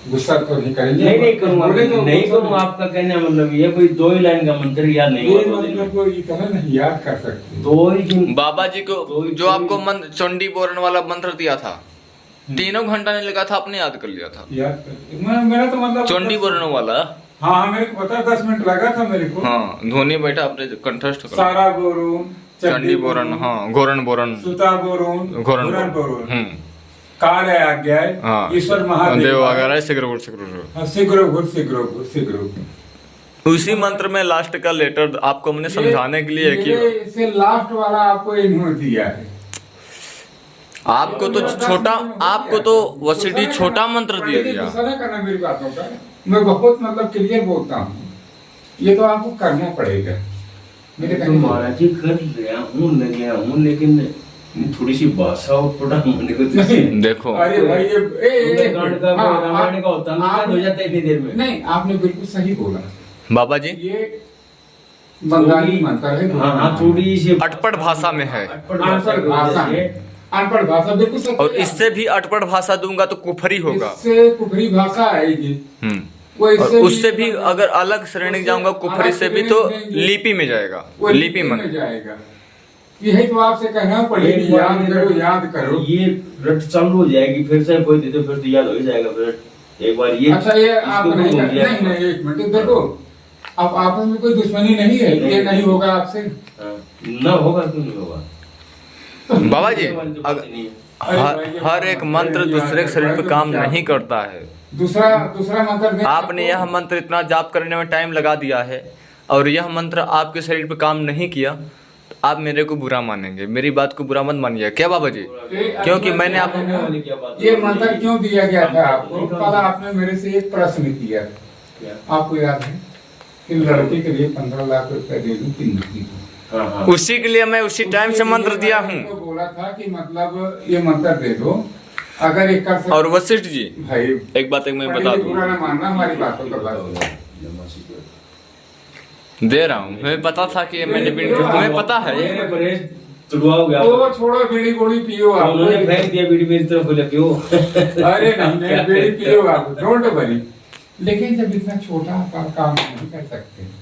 गुस्सा तो नहीं करेंगे। नहीं करूँगा, तो नहीं करूँगा। आपका कहना मतलब ये कोई 2 ही लाइन का मंत्र याद नहीं ये होगा मतलब को इतना नहीं याद कर सकते। 2 ही बाबा जी को जो आपको मंत्र चंडी बोरन वाला मंत्र दिया था 3 घंटा नहीं लगा था, आपने याद कर लिया था। याद कर मेरा तो मतलब चंडी बोरन वाला। हाँ मेरे को पता 10 मिनट लगा था मेरे को। हाँ धोनी बैठा आपने कंठस्थ करा। सारा बोरून, चंडी बोरन, हाँ घोरन बोरन, सुता बोरून, घोरन बोरून, कार है आज्ञा है, हाँ ईश्वर महादेव वगैरह शीघ्र शीघ्र। उसी मंत्र में लास्ट का लेटर आपको मैंने समझाने के लिए कि इसे लास्ट वाला आपको इन्होंने दिया है। आपको तो छोटा, आपको तो वसीडी छोटा मंत्र दिया गया। गुस्सा नहीं करना मेरी बातों का, मैं बहुत मतलब क्लियर बोलता हूँ, ये तो आपको करना पड़ेगा। मेरे तो महाराज जी कर गया हूँ लेकिन थोड़ी सी भाषा और थोड़ा होने को देखो। अरे भाई ये रामायण का होता हो जाता है इतनी देर में। नहीं आपने बिल्कुल सही बोला बाबा जी, ये बंगाली मंत्र है। हाँ थोड़ी सी अटपट भाषा में है, अनपढ़ भाषा बिल्कुल सही। और इससे भी अटपट भाषा दूंगा तो कुफरी होगा, इससे कुफरी भाषा आएगी। और उससे भी अगर अलग श्रेणी जाऊंगा कुफरी से भी तो लिपि में जाएगा, लिपि में जाएगा। यही तो आपसे कहना पड़ेगा, याद करो। ये रट चालू हो जाएगी, फिर से कोई दे दो फिर तो याद हो जाएगा। फिर एक बार ये अच्छा ये आप नहीं 1 मिनट देखो, अब आपस में कोई दुश्मनी नहीं है, ये नहीं होगा आपसे ना होगा क्यों नहीं होगा बाबा जी। हर एक मंत्र दूसरे के शरीर पे काम नहीं करता है। दूसरा मंत्र आपने यह मंत्र इतना जाप करने में टाइम लगा दिया है और यह मंत्र आपके शरीर पे काम नहीं किया, तो आप मेरे को बुरा मानेंगे। मेरी बात को बुरा मत मानिए क्या बाबा जी, क्योंकि मैंने आपको ये मंत्र क्यों दिया गया था आपको? कल आपने मेरे से एक प्रश्न किया, आपको याद है कि लड़के के लिए 15 लाख रुपए दे दूं कि नहीं दूं? उसी के लिए मैं उसी टाइम से मंत्र दिया हूँ। तो बोला था कि मतलब ये मंत्र दे दो अगर एक कर। और वशिष्ठ जी भाई एक बात मैं बता दूं, पूरा ना मानना हमारी बातों का बात दे रहा हूँ। मुझे पता था कि मैंने तुम्हें पता है वो छोड़ो, बीड़ी गोली पियो आप। उन्होंने फेंक दिया बीड़ी मेरी तरफ, बोले पियो। अरे नहीं बीड़ी पियो आप, डोंट वरी। लेकिन जब इतना छोटा आप काम नहीं कर सकते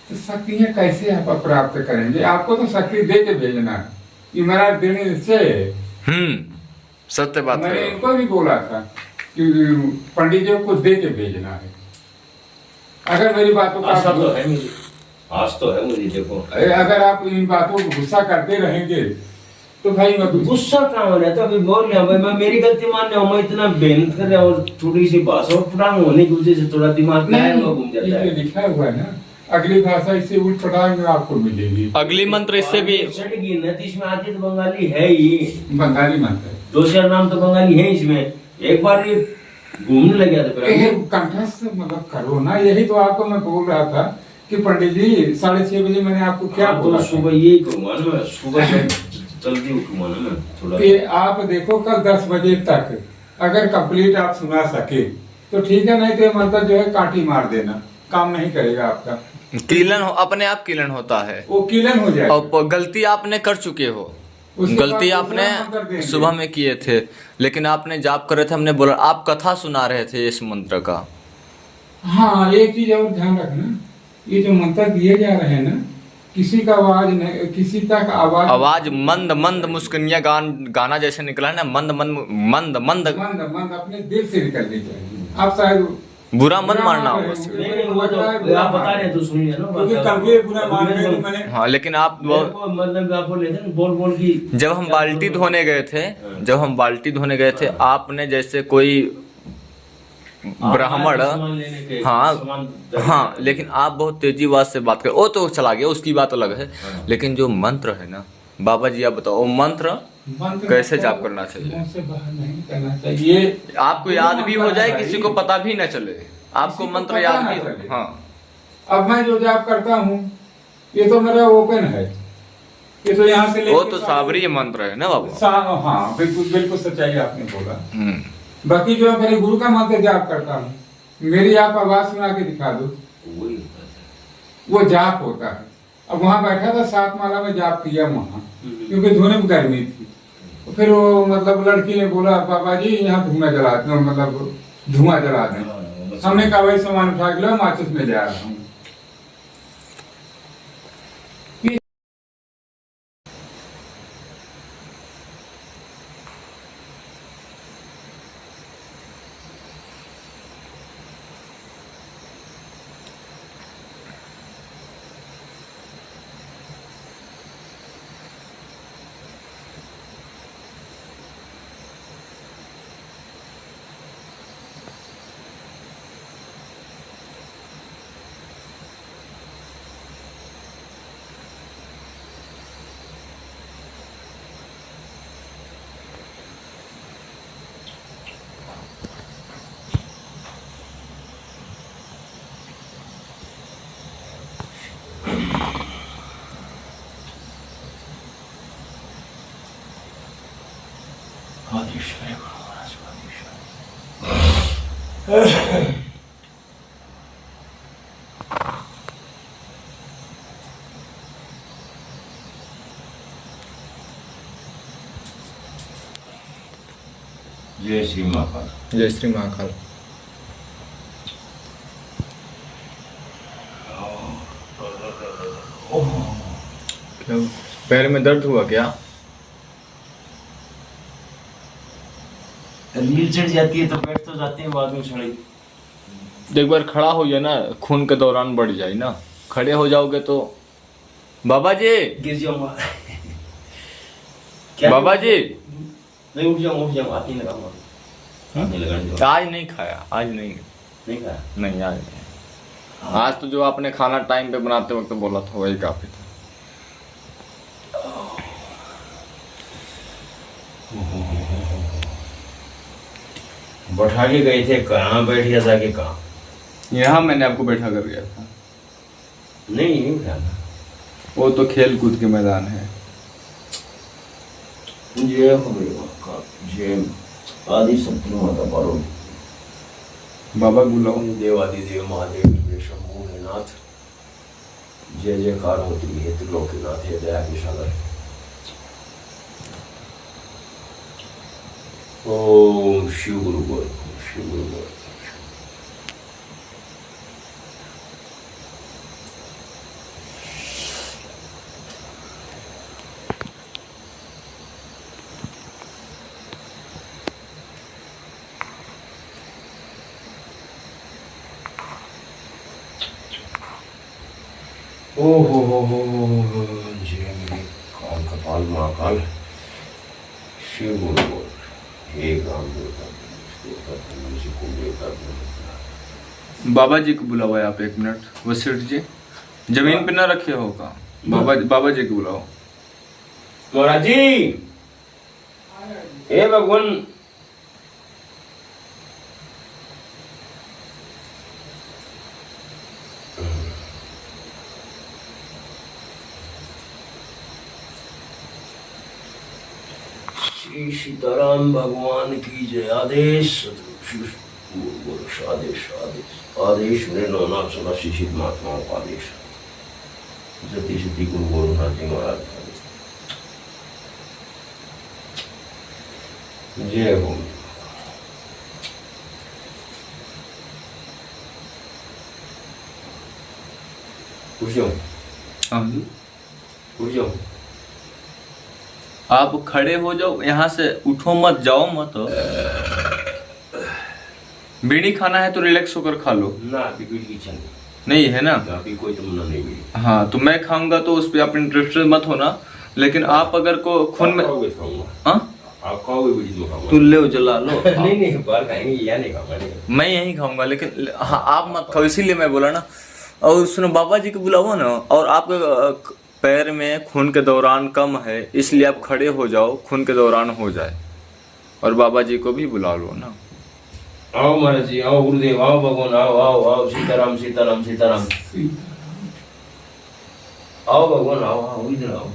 तो शक्तियाँ कैसे आप प्राप्त करेंगे? आपको तो शक्ति दे के भेजना है, ये मेरा दृढ़ निश्चय है। सत्य बात है। मैंने इनको भी बोला था कि पंडित जी को दे के भेजना है। अगर मेरी बातों का आशा तो है मुझे, आज तो है मुझे। देखो अगर आप इन बातों को गुस्सा करते रहेंगे तो भाई मत गुस्सा कहाँ हो रहा था? अभी बोल रहा भाई, मैं मेरी गलती मान रहा हूँ, मैं इतना मेहनत कर रहा हूँ और थोड़ी सी भाषा और पटांग होने की वजह से थोड़ा दिमाग घूम जाता है। लिखा हुआ है ना, अगली भाषा इससे उठ पटांग आपको मिलेगी। अगली मंत्र इससे भी इसमें आती तो बंगाली है ही, बंगाली मंत्र 2-4 नाम तो बंगाली है इसमें। एक बार ये घूमने लग गया था कंठस्थ मतलब करो ना। यही तो आपको मैं बोल रहा था कि पंडित जी 6:30 बजे मैंने आपको क्या बोला? सुबह यही करूँगा ना, सुबह जल्दी उठूंगा ना मैं थोड़ा। ये आप देखो कल 10 बजे तक अगर कंप्लीट आप सुना सके तो ठीक है, नहीं तो ये मंत्र जो है काटी मार देना, काम नहीं करेगा आपका। कीलन अपने आप कीलन होता है, वो कीलन हो जाएगा। और गलती आपने कर चुके हो, गलती आपने सुबह में किए थे, लेकिन आपने जाप कर रहे थे, हमने बोला आप कथा सुना रहे थे इस मंत्र का। हाँ एक चीज और ध्यान रखना, ये जो मंत्र दिए जा रहे हैं ना, किसी का आवाज नहीं, किसी तक आवाज मंद मंद मुस्कुनिया गाना जैसे निकला है ना, मंद मंद मंद मंद मंद अपने दिल से निकलनी चाहिए। आप शायद बुरा मत मारना हो, आप बता रहे तो सुनिए ना, बुरा मान रहे तो मैंने। हाँ लेकिन आप मतलब आप बोले थे बोल की जब हम बाल्टी धोने गए थे, आपने जैसे कोई ब्राह्मण, हाँ लेकिन आप बहुत तेजी आवाज से बात कर, वो तो चला गया, उसकी बात अलग है। लेकिन जो मंत्र है ना बाबा जी, आप बताओ वो मंत्र कैसे जाप करना चाहिए? से बाहर नहीं करना चाहिए, आपको याद भी हो जाए, किसी को पता भी न चले, आपको मंत्र याद भी हो। हाँ अब मैं जो जाप करता हूँ ये तो मेरा ओपन है, ये तो यहाँ से वो तो साबरी मंत्र है ना बाबा। हाँ बिल्कुल सच्चाई आपने बोला। बाकी जो मेरे गुरु का मंत्र जाप करता हूँ, मेरी आप आवाज सुना के दिखा दो, वो जाप होता है। अब वहाँ बैठा था 7 माला में जाप किया वहाँ, क्योंकि धोने में गर्मी थी। फिर वो मतलब लड़की ने बोला बाबा जी यहाँ धुआं जलाते हो, मतलब धुआं जला दें। हमने कहा वही सामान उठा के लो, माचिस में जा रहा हूँ। जय श्री महाकाल। जय श्री महाकाल। क्या पैर में दर्द हुआ क्या? रील चढ़ जाती है तो बैठ तो जाते हैं बाद में सड़ी। एक बार खड़ा हो जाए ना, खून के दौरान बढ़ जाए ना, खड़े हो जाओगे तो। बाबा जी गिर जाऊंगा। बाबा जी नहीं, उठ जाऊंगा हाथ नहीं लगाऊंगा। हाथ नहीं लगाने आज नहीं खाया, आज नहीं खाया। नहीं आज नहीं। आज तो जो आपने खाना टाइम पे बनाते वक्त बोला था वही काफी था। बैठा के गए थे, कहाँ बैठ गया जाके? कहाँ? यहाँ मैंने आपको बैठा कर गया था। नहीं उठाना। वो तो खेल कूद के मैदान है। जय हो महाकाल, जय आदि सत्य माता पार्वती, बाबा बुलाओ। देवादिदेव महादेव शंभु है नाथ। जय जयकार होती है त्रिलोकीनाथ है दया के सागर। ओम शिव गुरु बोल, शिव गुरु बोल। ओ हो जय मेरे काल कपाल महाकाल शिव गुरु बोल। हे राम बाबा जी को बुलाओ आप 1 मिनट। वो सेठ जी जमीन पे ना रखे होगा। बाबा जी को बुलाओ। महाराज जी, हे भगवान, श्री सीताराम भगवान की जय। आदेश आदेश आदेश आदेश मेरे नौनाथ 84 सिद्ध महात्माओं का आदेश। जति सती गुरु गोरखनाथ जी महाराज का जय हो। उठ जाओ, उठ जाओ। आप खड़े हो जाओ, यहाँ से उठो मत, जाओ मत। बीड़ी खाना है तो रिलैक्स होकर खा लो ना। अभी बीड़ी की इच्छा नहीं है ना? अभी कोई तमन्ना नहीं बीड़ी। हाँ तो मैं खाऊंगा तो उस पर आप इंटरेस्टेड मत होना। लेकिन आप अगर को खून में आप खाओगे बीड़ी तो खाऊंगा। तू ले जला लो। नहीं बाहर खाएंगे, या नहीं खाऊंगा। मैं यही खाऊंगा, लेकिन हाँ आप मत खाओ, इसीलिए मैं बोला ना। और सुनो, बाबा जी को बुलाओ ना। और आपके पैर में खून के दौरान कम है, इसलिए आप खड़े हो जाओ, खून के दौरान हो जाए। और बाबा जी को भी बुला लो ना। आओ महाराज जी, आओ गुरुदेव, आओ भगवान, आओ आओ आओ। सीताराम सीताराम सीताराम। आओ भगवान, आओ आओ, इधर आओ।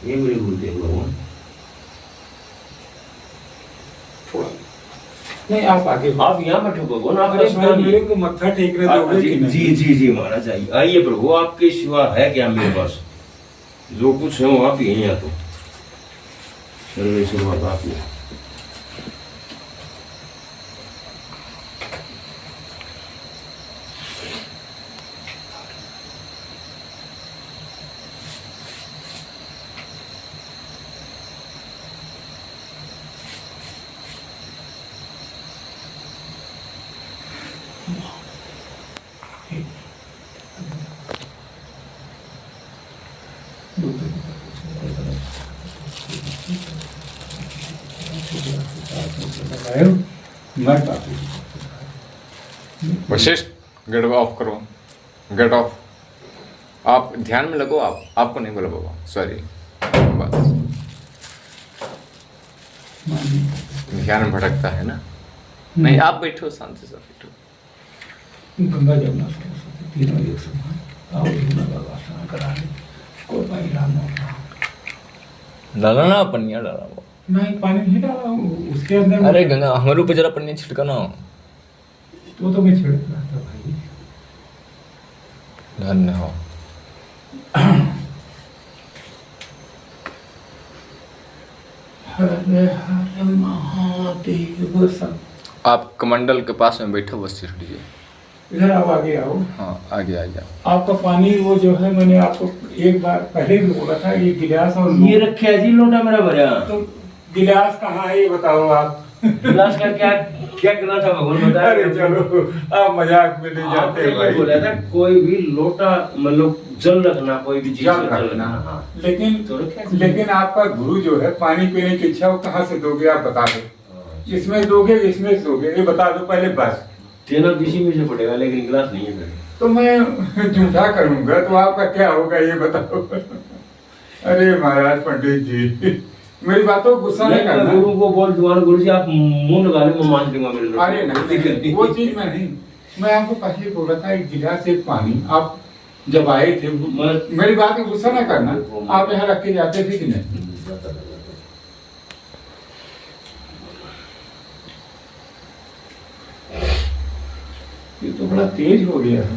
ये मेरे गुरुदेव भगवान। नहीं आप आगे, आप यहाँ बैठो भगवान। आप मेरे को मत्था टेकने दोगे कि नहीं? जी जी जी महाराज, आइए आइए प्रभु। आपके सिवा है क्या मेरे पास? जो कुछ है वो आप ही हैं। यहाँ तो सर्वेश्वर आप ही। मैं काफी वशिष्ठ गेट ऑफ करो, गेट ऑफ। आप ध्यान में लगो, आपको नहीं बोला बाबा, सॉरी। बस ध्यान भटकता है ना। नहीं, आप बैठो, शांति से बैठो। गंगा जमुना सरस्वती तीनों एक समान, आओ बाबा स्नान करा ले, कोई भाई राम नाम। डाला ना पन्निया, डाला वो नहीं, पानी नहीं डाला हूँ उसके अंदर। अरे गंगा हमारे ऊपर जरा पन्नी छिड़का ना। तो मैं छिड़क रहा था भाई। धन्य हो। हरे हरे महादेव सब। आप कमंडल के पास में बैठो, बस सीट लीजिए। इधर आओ, आगे आओ। हाँ, आगे आ जाओ। आपका पानी वो जो है, मैंने आपको एक बार पहले भी बोला था, ये गिलास और ये रखे है जी लोटा मेरा भरा। तो गिलास कहाँ है ये बताओ आप। गिलास का क्या क्या करना था भगवान बता। अरे चलो, आप मजाक में ले जाते हैं भाई। बोला था कोई भी लोटा मतलब जल रखना, कोई भी चीज जल में रखना। हाँ। लेकिन लेकिन आपका गुरु जो है पानी पीने की इच्छा वो कहाँ से दोगे आप बता दो। इसमें दोगे, इसमें दोगे, ये बता दो पहले बस। देना किसी में से पड़ेगा, लेकिन गिलास नहीं है मेरे। तो मैं झूठा करूंगा तो आपका क्या होगा ये बताओ। अरे महाराज पंडित जी, मेरी बातों को गुस्सा नहीं करना। गुरु को बोल, तुम्हारे गुरु जी आप मुंह लगा ले, मैं मान दूंगा मेरे लोग। अरे नहीं, वो चीज में नहीं। मैं आपको पहले बोला था एक गिलास एक पानी, आप जब आए थे, मेरी बात को गुस्सा ना करना। आप यहाँ रख के जाते थे कि नहीं? ये तो बड़ा तेज हो गया है।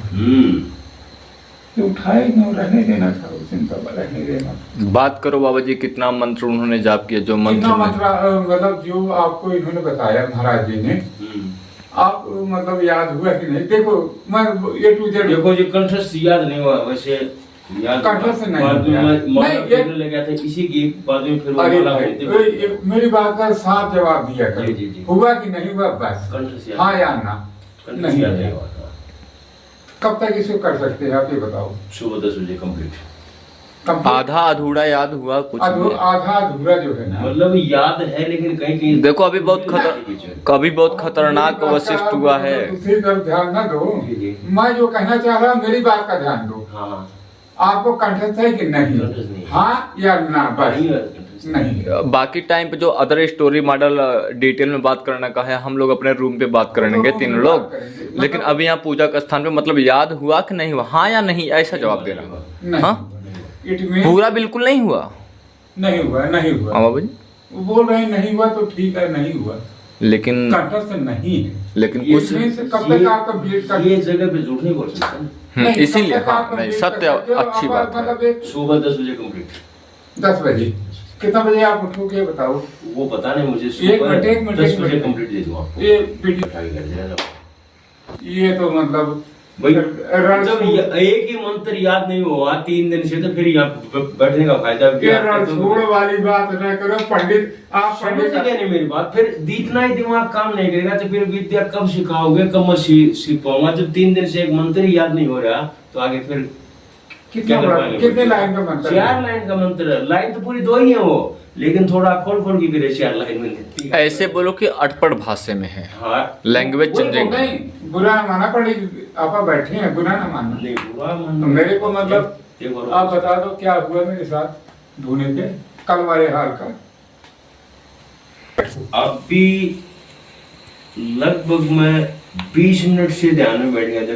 ये उठाए क्यों? रहने देना था, चिंता रहने देना। बात करो बाबा जी, कितना मंत्र उन्होंने जाप किया? जो मंत्र मतलब जो आपको इन्होंने बताया महाराज जी ने, आप मतलब याद हुआ कि नहीं? देखो मैं ये टू जेड देखो जी, कंठस्थ याद नहीं हुआ वैसे। याद कंठस्थ नहीं बाद में नहीं, ये ले गया था इसी की बाद में, फिर वो अरे वाला भाई, होते मेरी बात का साफ जवाब दिया जी, करो। जी। हुआ कि नहीं हुआ बस, कंठस्थ याद हाँ या ना। कंठस्थ याद नहीं हुआ था। कब तक इसको कर सकते हैं आप ये बताओ। सुबह 10 बजे कंप्लीट। आधा अधूरा याद हुआ कुछ भी? आधा अधूरा जो है ना, मतलब याद है लेकिन कहीं कहीं देखो अभी बहुत खतरनाक वशिष्ठ हुआ है। दूसरी तरफ ध्यान ना दो। जी, जी। मैं जो कहना चाह रहा हूँ मेरी बात का ध्यान दो। हाँ आपको कंठस्थ है कि कंठस्थ नहीं? नहीं। हाँ या ना, बस नहीं है कंठस्थ। नहीं। बाकी टाइम पे जो अदर स्टोरी मॉडल डिटेल में बात करने का है, हम लोग अपने रूम पे बात करेंगे तीनों लोग। लेकिन अभी यहाँ पूजा का स्थान पे मतलब याद हुआ कि नहीं हुआ, हाँ या नहीं, ऐसा जवाब देना। नहीं। हाँ, पूरा बिल्कुल नहीं हुआ। नहीं हुआ, नहीं हुआ। हाँ बाबा जी, वो बोल रहे हैं नहीं हुआ तो ठीक है, नहीं हुआ, लेकिन कंठस्थ नहीं है। लेकिन ये कुछ इसमें से कब तक आप कंप्लीट कर? ये जगह पे झूठ नहीं बोल सकते। नहीं, इसीलिए कब तक आप हाँ, नहीं complete सत्य कर सकते हो? अच्छी आप बात है। मतलब एक सुबह 10 बजे कंप्लीट। 10 बजे कितना बजे आप उठोगे बताओ? वो पता नहीं मुझे। एक मिनट, एक मिनट, 10 एक बजे मिनट। कंप्लीट दे दूँ आपको। ये वीडियो, उठा के कर देना। ये तो मतलब भाई रण- जब एक ही मंत्र याद नहीं हुआ 3 दिन से, तो फिर यहाँ बैठने का फायदा ये रणछोड़ वाली बात न करो पंडित। आप समझ पंडित गए नहीं मेरी बात? फिर इतना ही दिमाग काम नहीं करेगा तो फिर विद्या कब सिखाओगे, कब मैं सीख पाऊंगा? जब 3 दिन से एक मंत्र ही याद नहीं हो रहा तो आगे फिर कितना बड़ा, कितने लाइन का मंत्र है? 4 लाइन का मंत्र है। लाइन तो पूरी 2 ही है वो, लेकिन थोड़ा खोल खोल के फिर 4 लाइन में ऐसे बोलो कि अटपट भाषा में है, हाँ लैंग्वेज वही तो चेंजिंग। नहीं, बुरा न माना पंडित, आप बैठे हैं, बुरा न मानना। नहीं बुरा तो मेरे को मतलब देखो आप बता दो क्या हुआ मेरे साथ धोने पे कल वाले हाल का। अभी लगभग मैं 20 मिनट से ध्यान में बैठ गया था।